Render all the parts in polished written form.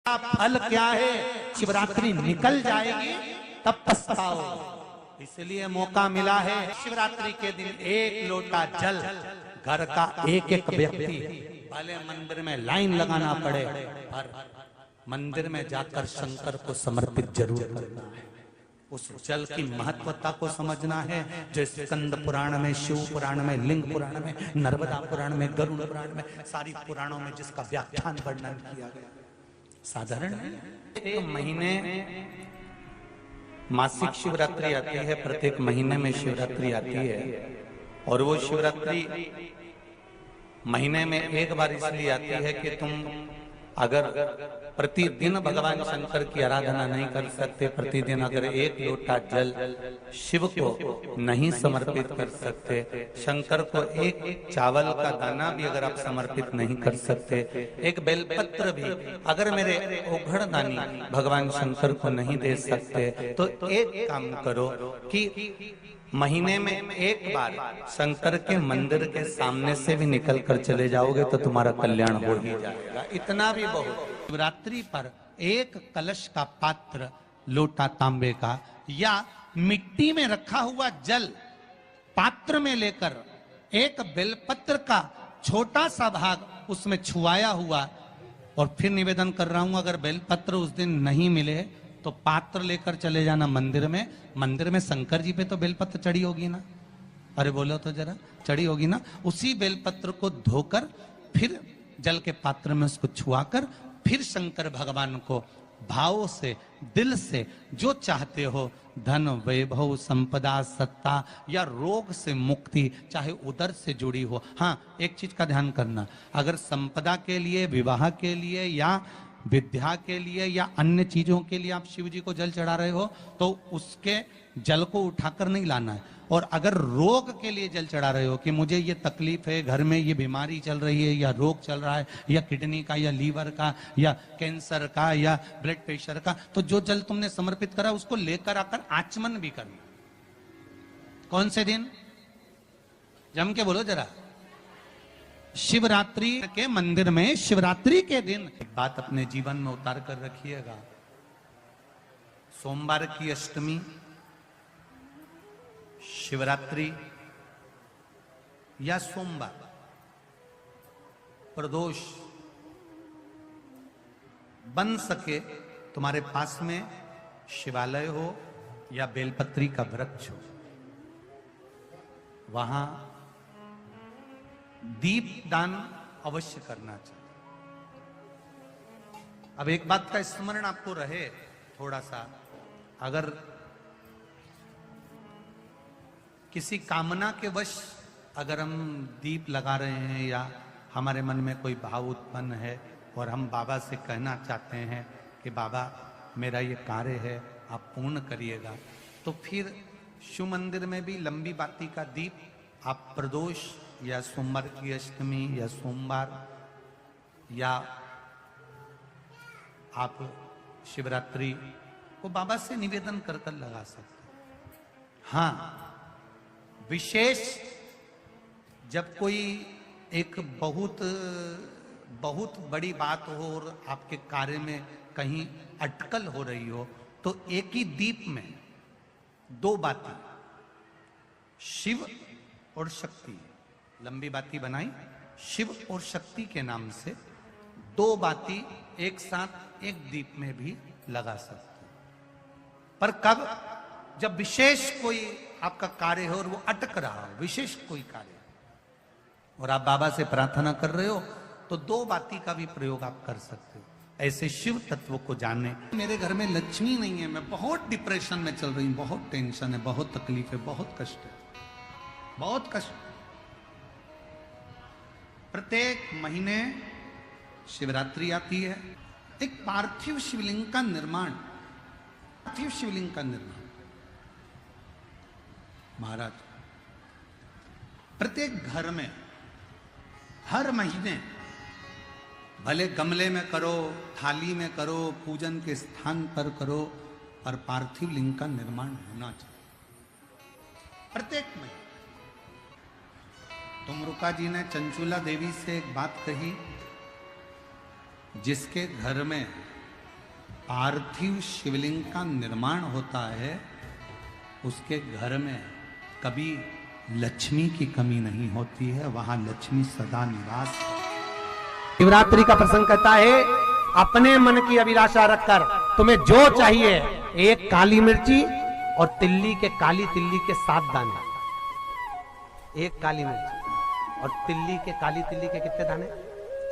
फल क्या है? शिवरात्रि निकल जाएगी तब पछताओ। इसलिए मौका मिला है शिवरात्रि के दिन एक लोटा जल घर का एक एक व्यक्ति, भले मंदिर में लाइन लगाना पड़े पर मंदिर में जाकर शंकर को समर्पित जरूर करना है। उस जल की महत्वता को समझना है, जो स्कंद पुराण में, शिव पुराण में, लिंग पुराण में, नर्मदा पुराण में, गरुड़ पुराण में, सारी पुराणों में जिसका व्याख्यान वर्णन किया गया। साधारण एक महीने मासिक शिवरात्रि आती है, प्रत्येक महीने में शिवरात्रि आती है, और वो शिवरात्रि महीने में एक बार इसलिए आती है कि तुम अगर प्रतिदिन भगवान शंकर की आराधना नहीं कर सकते, प्रतिदिन अगर एक लोटा जल शिव को नहीं समर्पित कर सकते, शंकर को एक चावल का दाना भी अगर आप समर्पित नहीं कर सकते, एक बेलपत्र भी अगर मेरे ओघड़दानी भगवान शंकर को नहीं दे सकते, तो एक काम करो कि महीने में एक बार शंकर के मंदिर के सामने से भी निकल कर चले जाओगे तो तुम्हारा कल्याण हो ही जाएगा। इतना भी बहुत। शिवरात्रि पर एक कलश का पात्र, लोटा तांबे का या मिट्टी में रखा हुआ जल पात्र में लेकर एक बेलपत्र का छोटा सा भाग उसमें छुआया हुआ, और फिर निवेदन कर रहा हूं अगर बेलपत्र उस दिन नहीं मिले तो पात्र लेकर चले जाना मंदिर में। मंदिर में शंकर जी पे तो बेलपत्र चढ़ी होगी ना, अरे बोलो तो जरा, चढ़ी होगी ना। उसी बेलपत्र को धोकर फिर जल के पात्र में उसको छुआकर फिर शंकर भगवान को भाव से, दिल से जो चाहते हो, धन, वैभव, संपदा, सत्ता या रोग से मुक्ति, चाहे उदर से जुड़ी हो। हाँ, एक चीज का ध्यान करना, अगर संपदा के लिए, विवाह के लिए या विद्या के लिए या अन्य चीजों के लिए आप शिव जी को जल चढ़ा रहे हो तो उसके जल को उठाकर नहीं लाना है। और अगर रोग के लिए जल चढ़ा रहे हो कि मुझे ये तकलीफ है, घर में ये बीमारी चल रही है या रोग चल रहा है, या किडनी का या लीवर का या कैंसर का या ब्लड प्रेशर का, तो जो जल तुमने समर्पित करा उसको लेकर आकर आचमन भी करना। कौन से दिन? जम के बोलो जरा। शिवरात्रि के मंदिर में शिवरात्रि के दिन एक बात अपने जीवन में उतार कर रखिएगा। सोमवार की अष्टमी, शिवरात्रि या सोमवार, प्रदोष, बन सके तुम्हारे पास में शिवालय हो या बेलपत्री का वृक्ष हो, वहां दीप दान अवश्य करना चाहिए। अब एक बात का स्मरण आपको रहे थोड़ा सा, अगर किसी कामना के वश अगर हम दीप लगा रहे हैं या हमारे मन में कोई भाव उत्पन्न है और हम बाबा से कहना चाहते हैं कि बाबा मेरा ये कार्य है आप पूर्ण करिएगा, तो फिर शिव मंदिर में भी लंबी बाती का दीप आप प्रदोष या सोमवार की अष्टमी या सोमवार या आप शिवरात्रि को बाबा से निवेदन कर कर लगा सकते। हाँ, विशेष जब कोई एक बहुत बहुत बड़ी बात हो और आपके कार्य में कहीं अटकल हो रही हो, तो एक ही दीप में दो बाती, शिव और शक्ति, लंबी बाती बनाई शिव और शक्ति के नाम से, दो बाती एक साथ एक दीप में भी लगा सकते। पर कब? जब विशेष कोई आपका कार्य हो और वो अटक रहा हो, विशेष कोई कार्य, और आप बाबा से प्रार्थना कर रहे हो, तो दो बाती का भी प्रयोग आप कर सकते हो। ऐसे शिव तत्व को जाने। मेरे घर में लक्ष्मी नहीं है, मैं बहुत डिप्रेशन में चल रही हूं, बहुत टेंशन है, बहुत तकलीफ है, बहुत कष्ट है, बहुत कष्ट। प्रत्येक महीने शिवरात्रि आती है, एक पार्थिव शिवलिंग का निर्माण, पार्थिव शिवलिंग का निर्माण महाराज प्रत्येक घर में हर महीने, भले गमले में करो, थाली में करो, पूजन के स्थान पर करो, और पार्थिव लिंग का निर्माण होना चाहिए प्रत्येक महीने। तुमरुका जी ने चंचुला देवी से एक बात कही, जिसके घर में पार्थिव शिवलिंग का निर्माण होता है, उसके घर में कभी लक्ष्मी की कमी नहीं होती है, वहां लक्ष्मी सदा निवास। शिवरात्रि का प्रसंग कहता है, अपने मन की अभिलाषा रखकर तुम्हें जो चाहिए, एक काली मिर्ची और तिल्ली के, काली तिल्ली के 7 दाने। एक काली मिर्ची और तिल्ली के, काली तिल्ली के कितने दाने?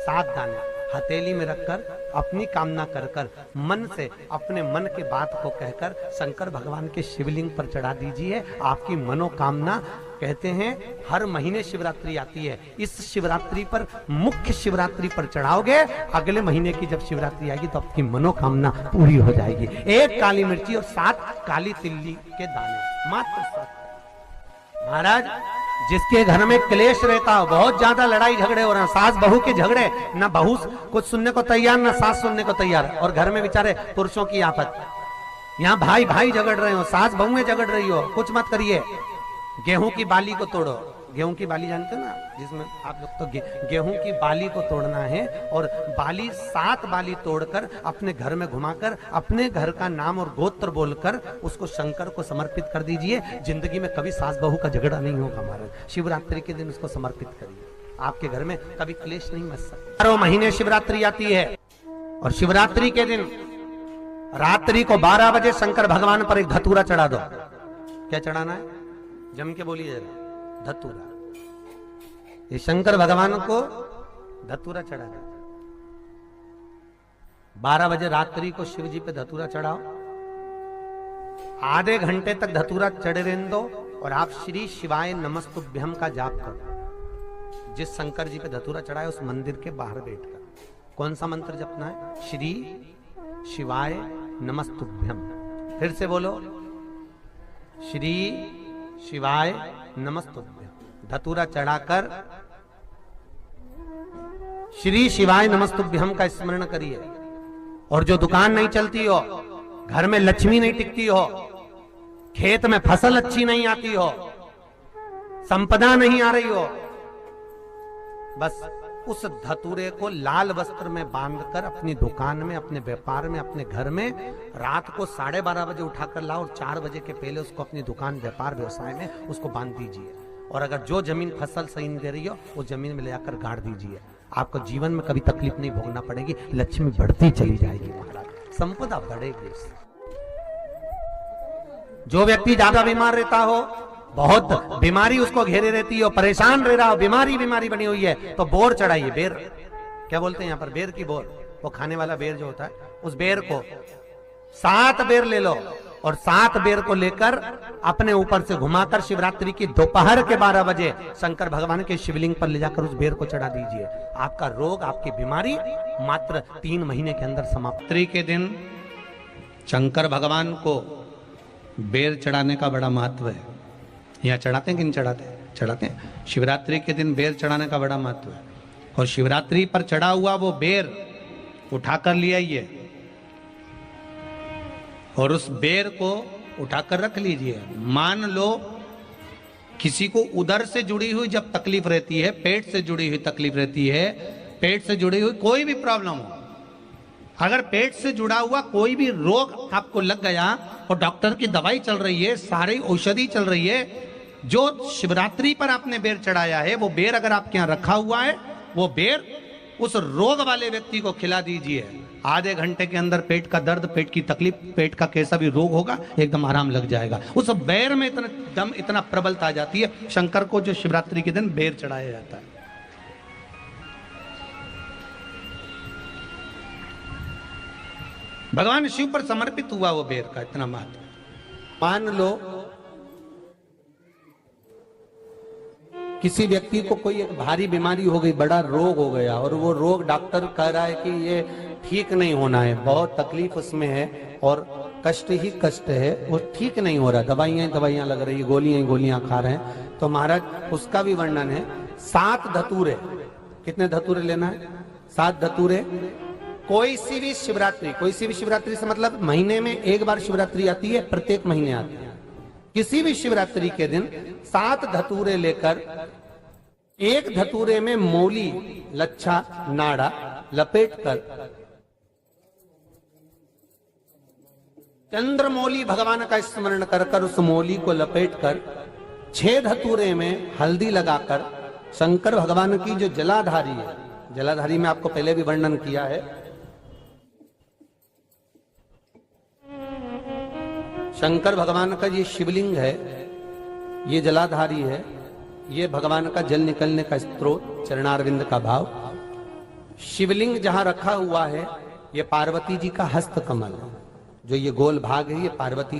7 दाने हथेली में रखकर अपनी कामना कर कर मन से अपने मन की बात को कहकर शंकर भगवान के शिवलिंग पर चढ़ा दीजिए। आपकी मनोकामना, कहते हैं हर महीने शिवरात्रि आती है, इस शिवरात्रि पर, मुख्य शिवरात्रि पर चढ़ाओगे, अगले महीने की जब शिवरात्रि आएगी तो आपकी मनोकामना पूरी हो जाएगी। एक काली मिर्ची और 7 काली तिल्ली के दाने, मात्र 7। महाराज, जिसके घर में क्लेश रहता हो, बहुत ज्यादा लड़ाई झगड़े हो रहे हैं, सास बहू के झगड़े, ना बहू कुछ सुनने को तैयार ना सास सुनने को तैयार, और घर में बेचारे पुरुषों की आफत, यहाँ भाई भाई झगड़ रहे हो, सास बहुएं झगड़ रही हो, कुछ मत करिए। गेहूं की बाली को तोड़ो। गेहूं की बाली जानते हो ना, जिसमें आप लोग तो गेहूं की बाली को तोड़ना है, और बाली 7 बाली तोड़कर अपने घर में घुमाकर अपने घर का नाम और गोत्र बोलकर उसको शंकर को समर्पित कर दीजिए। जिंदगी में कभी सास बहू का झगड़ा नहीं होगा। महाराज, शिवरात्रि के दिन उसको समर्पित करिए, आपके घर में कभी क्लेश नहीं मच सकता। 12 महीने शिवरात्रि आती है, और शिवरात्रि के दिन रात्रि को 12 बजे शंकर भगवान पर एक धतूरा चढ़ा दो। क्या चढ़ाना है? जम के बोलिए जरा। धतूरा। ये शंकर भगवान को धतूरा चढ़ा दो। 12 बजे रात्रि को शिव जी पे धतूरा चढ़ाओ, आधे घंटे तक धतूरा चढ़े रहने दो, और आप श्री शिवाय नमस्तुभ्यम का जाप करो। जिस शंकर जी पे धतूरा चढ़ाए उस मंदिर के बाहर बैठकर कौन सा मंत्र जपना है? श्री शिवाय नमस्तुभ्यम। फिर से बोलो, श्री शिवाय नमस्तुभ्यम। धतूरा चढ़ाकर श्री शिवाय नमस्तुभ्यम का स्मरण करिए। और जो दुकान नहीं चलती हो, घर में लक्ष्मी नहीं टिकती हो, खेत में फसल अच्छी नहीं आती हो, संपदा नहीं आ रही हो, बस उस धतूरे को लाल वस्त्र में बांधकर अपनी दुकान में, अपने व्यापार में, अपने घर में रात को 12:30 बजे उठाकर लाओ, और 4 बजे के पहले उसको अपनी दुकान, व्यापार, व्यवसाय में उसको बांध दीजिए। और अगर जो जमीन फसल सही नहीं दे रही हो, वो जमीन में ले जाकर गाड़ दीजिए। आपको जीवन में कभी तकलीफ नहीं भोगना पड़ेगी, लक्ष्मी बढ़ती चली जाएगी, महाराज, संपदा बढ़ेगी। जो व्यक्ति ज्यादा बीमार रहता हो, बहुत बीमारी उसको घेरे रहती है, परेशान रह रहा हो, बीमारी बनी हुई है, तो बोर चढ़ाइए। बेर, क्या बोलते हैं यहाँ पर? बेर की बोर, वो खाने वाला बेर जो होता है, उस बेर को 7 बेर ले लो, और 7 बेर को लेकर अपने ऊपर से घुमाकर शिवरात्रि की दोपहर के 12 बजे शंकर भगवान के शिवलिंग पर ले जाकर उस बेर को चढ़ा दीजिए। आपका रोग, आपकी बीमारी मात्र 3 महीने के अंदर समाप्त। शिवरात्रि के दिन शंकर भगवान को बेर चढ़ाने का बड़ा महत्व है। यहाँ चढ़ाते हैं कि नहीं चढ़ाते? चढ़ाते हैं। शिवरात्रि के दिन बेर चढ़ाने का बड़ा महत्व है। और शिवरात्रि पर चढ़ा हुआ वो बेर उठाकर ले आइए, और उस बेर को उठाकर रख लीजिए। मान लो किसी को उदर से जुड़ी हुई जब तकलीफ रहती है, पेट से जुड़ी हुई तकलीफ रहती है, पेट से जुड़ी हुई कोई भी प्रॉब्लम हो, अगर पेट से जुड़ा हुआ कोई भी रोग आपको लग गया और डॉक्टर की दवाई चल रही है, सारी औषधि चल रही है, जो शिवरात्रि पर आपने बेर चढ़ाया है, वो बेर अगर आपके यहाँ रखा हुआ है, वो बेर उस रोग वाले व्यक्ति को खिला दीजिए। आधे घंटे के अंदर पेट का दर्द, पेट की तकलीफ, पेट का कैसा भी रोग होगा, एकदम आराम लग जाएगा। उस बेर में इतना दम, इतना प्रबलता आ जाती है शंकर को, जो शिवरात्रि के दिन बेर चढ़ाया जाता है। भगवान शिव पर समर्पित हुआ वो बेर का इतना महत्व। मान लो किसी व्यक्ति को कोई एक भारी बीमारी हो गई, बड़ा रोग हो गया, और वो रोग डॉक्टर कह रहा है कि ये ठीक नहीं होना है, बहुत तकलीफ उसमें है और कष्ट ही कष्ट है, वो ठीक नहीं हो रहा, दवाइयां लग रही, गोलियां खा रहे हैं, तो महाराज उसका भी वर्णन है। 7 धतूरे, कितने धतूरे लेना है? 7 धतूरे। कोई सी भी शिवरात्रि से मतलब महीने में एक बार शिवरात्रि आती है, प्रत्येक महीने आती है। किसी भी शिवरात्रि के दिन 7 धतूरे लेकर, एक धतूरे में मौली, लच्छा, नाड़ा लपेटकर चंद्रमौली भगवान का स्मरण कर कर उस मौली को लपेट कर 6 धतूरे में हल्दी लगाकर शंकर भगवान की जो जलाधारी है, जलाधारी में आपको पहले भी वर्णन किया है, शंकर भगवान का ये शिवलिंग है, ये जलाधारी है, ये भगवान का जल निकलने का स्रोत, चरणारविंद का भाव। शिवलिंग जहां रखा हुआ है ये पार्वती जी का हस्त कमल है, जो ये गोल भाग है ये पार्वती